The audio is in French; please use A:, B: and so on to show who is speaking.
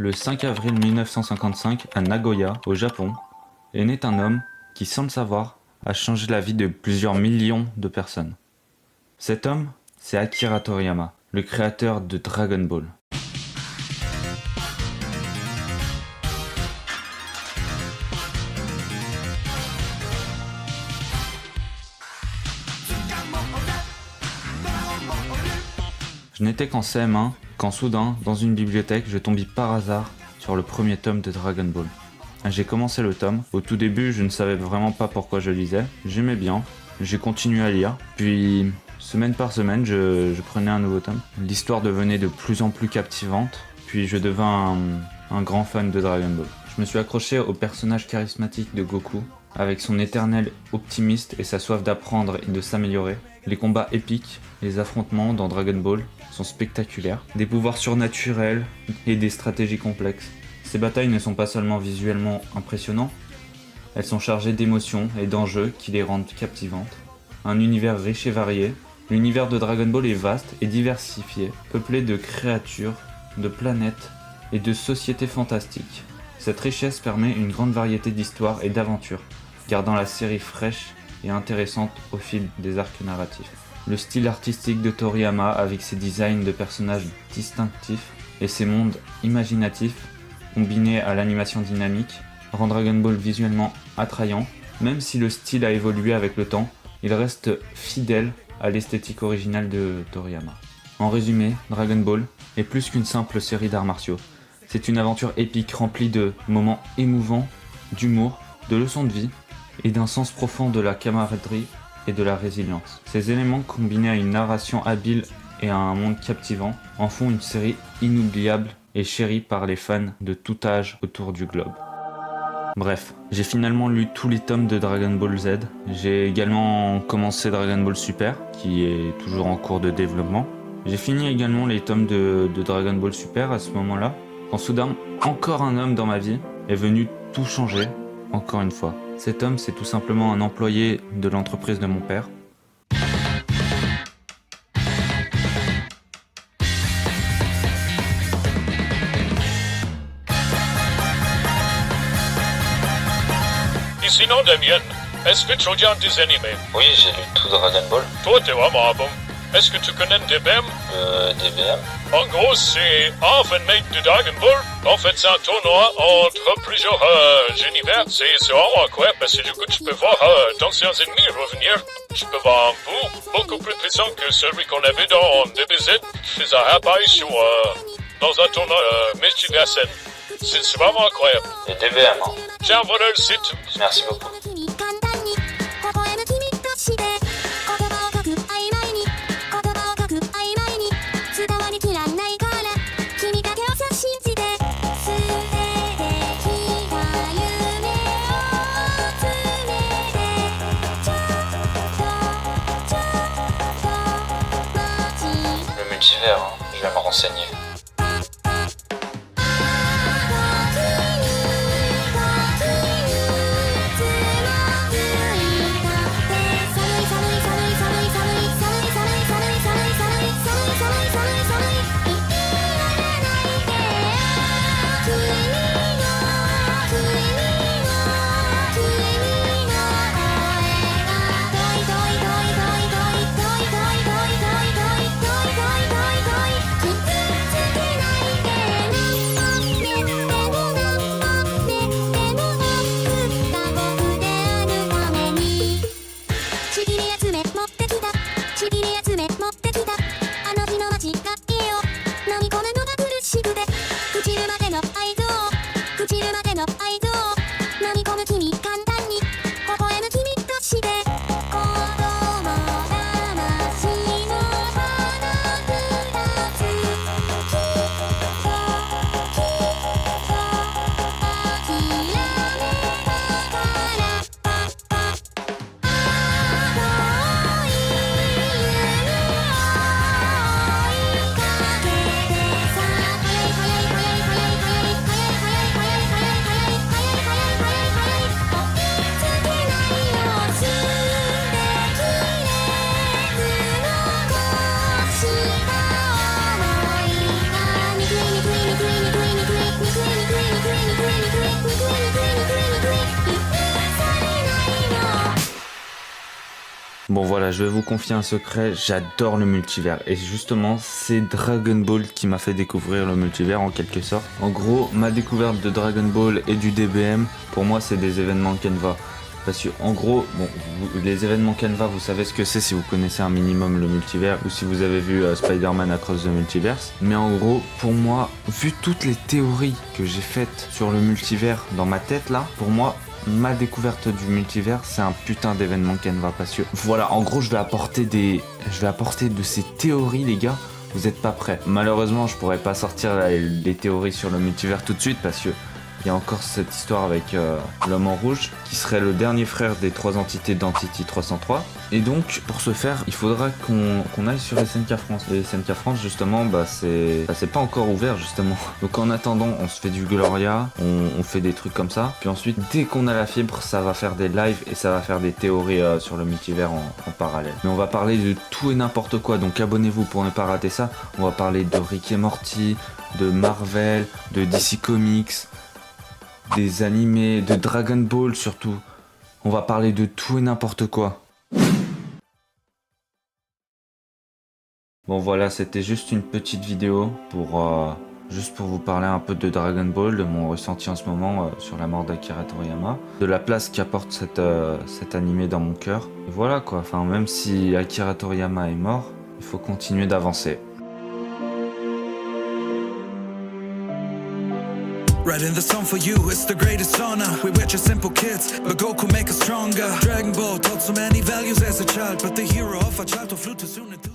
A: Le 5 avril 1955, à Nagoya, au Japon, est né un homme qui, sans le savoir, a changé la vie de plusieurs millions de personnes. Cet homme, c'est Akira Toriyama, le créateur de Dragon Ball. Je n'étais qu'en CM1 quand soudain, dans une bibliothèque, je tombais par hasard sur le premier tome de Dragon Ball. J'ai commencé le tome. Au tout début, je ne savais vraiment pas pourquoi je lisais. J'aimais bien. J'ai continué à lire. Puis, semaine par semaine, je prenais un nouveau tome. L'histoire devenait de plus en plus captivante. Puis, je devins un grand fan de Dragon Ball. Je me suis accroché au personnage charismatique de Goku, avec son éternel optimiste et sa soif d'apprendre et de s'améliorer. Les combats épiques, les affrontements dans Dragon Ball sont spectaculaires. Des pouvoirs surnaturels et des stratégies complexes. Ces batailles ne sont pas seulement visuellement impressionnantes, elles sont chargées d'émotions et d'enjeux qui les rendent captivantes. Un univers riche et varié, l'univers de Dragon Ball est vaste et diversifié, peuplé de créatures, de planètes et de sociétés fantastiques. Cette richesse permet une grande variété d'histoires et d'aventures, gardant la série fraîche et intéressante au fil des arcs narratifs. Le style artistique de Toriyama, avec ses designs de personnages distinctifs et ses mondes imaginatifs, combiné à l'animation dynamique, rend Dragon Ball visuellement attrayant. Même si le style a évolué avec le temps, il reste fidèle à l'esthétique originale de Toriyama. En résumé, Dragon Ball est plus qu'une simple série d'arts martiaux. C'est une aventure épique remplie de moments émouvants, d'humour, de leçons de vie et d'un sens profond de la camaraderie et de la résilience. Ces éléments combinés à une narration habile et à un monde captivant en font une série inoubliable et chérie par les fans de tout âge autour du globe. Bref, j'ai finalement lu tous les tomes de Dragon Ball Z. J'ai également commencé Dragon Ball Super, qui est toujours en cours de développement. J'ai fini également les tomes de Dragon Ball Super à ce moment-là, quand soudain, encore un homme dans ma vie est venu tout changer, encore une fois. Cet homme, c'est tout simplement un employé de l'entreprise de mon père.
B: Et sinon, Damien, est-ce que tu regardes des animés?
C: Oui, j'ai lu tout Dragon Ball.
B: Toi, t'es vraiment bon. Est-ce que tu connais DBM?
C: DBM.
B: En gros, c'est Off and Make de Dragon Ball. En fait, c'est un tournoi entre plusieurs univers. C'est vraiment incroyable parce que du coup, tu peux voir d'anciens ennemis revenir. Tu peux voir un bout beaucoup plus puissant que celui qu'on avait dans DBZ qui faisait un apparition dans un tournoi multiversel. C'est vraiment incroyable.
C: Et DBM, hein.
B: Tiens, voilà le site.
C: Merci beaucoup. Le multivers, hein. Je vais me renseigner.
A: Bon voilà, je vais vous confier un secret, j'adore le multivers. Et justement, c'est Dragon Ball qui m'a fait découvrir le multivers en quelque sorte. En gros, ma découverte de Dragon Ball et du DBM, pour moi c'est des événements Canva. Parce que en gros, bon, les événements Canva, vous savez ce que c'est si vous connaissez un minimum le multivers ou si vous avez vu Spider-Man Across the Multiverse. Mais en gros, pour moi, vu toutes les théories que j'ai faites sur le multivers dans ma tête là, pour moi, ma découverte du multivers, c'est un putain d'événement Canva. Parce que voilà, en gros, je vais apporter de ces théories, les gars. Vous êtes pas prêts. Malheureusement, je pourrais pas sortir les théories sur le multivers tout de suite parce que il y a encore cette histoire avec l'homme en rouge qui serait le dernier frère des 3 entités d'Entity 303. Et donc pour ce faire il faudra qu'on aille sur SNK France. Et SNK France justement c'est pas encore ouvert justement. Donc en attendant on se fait du Gloria, on fait des trucs comme ça. Puis ensuite dès qu'on a la fibre ça va faire des lives et ça va faire des théories sur le multivers en parallèle. Mais on va parler de tout et n'importe quoi, donc abonnez-vous pour ne pas rater ça. On va parler de Rick et Morty, de Marvel, de DC Comics, des animés, de Dragon Ball surtout. On va parler de tout et n'importe quoi. Bon voilà, c'était juste une petite vidéo juste pour vous parler un peu de Dragon Ball, de mon ressenti en ce moment sur la mort d'Akira Toriyama, de la place qu'apporte cet animé dans mon cœur. Et voilà quoi, enfin même si Akira Toriyama est mort, il faut continuer d'avancer.
D: Writing the song for you, it's the greatest honor. We were just simple kids, but Goku make us stronger. Dragon Ball taught so many values as a child, but the hero of our childhood flew too soon into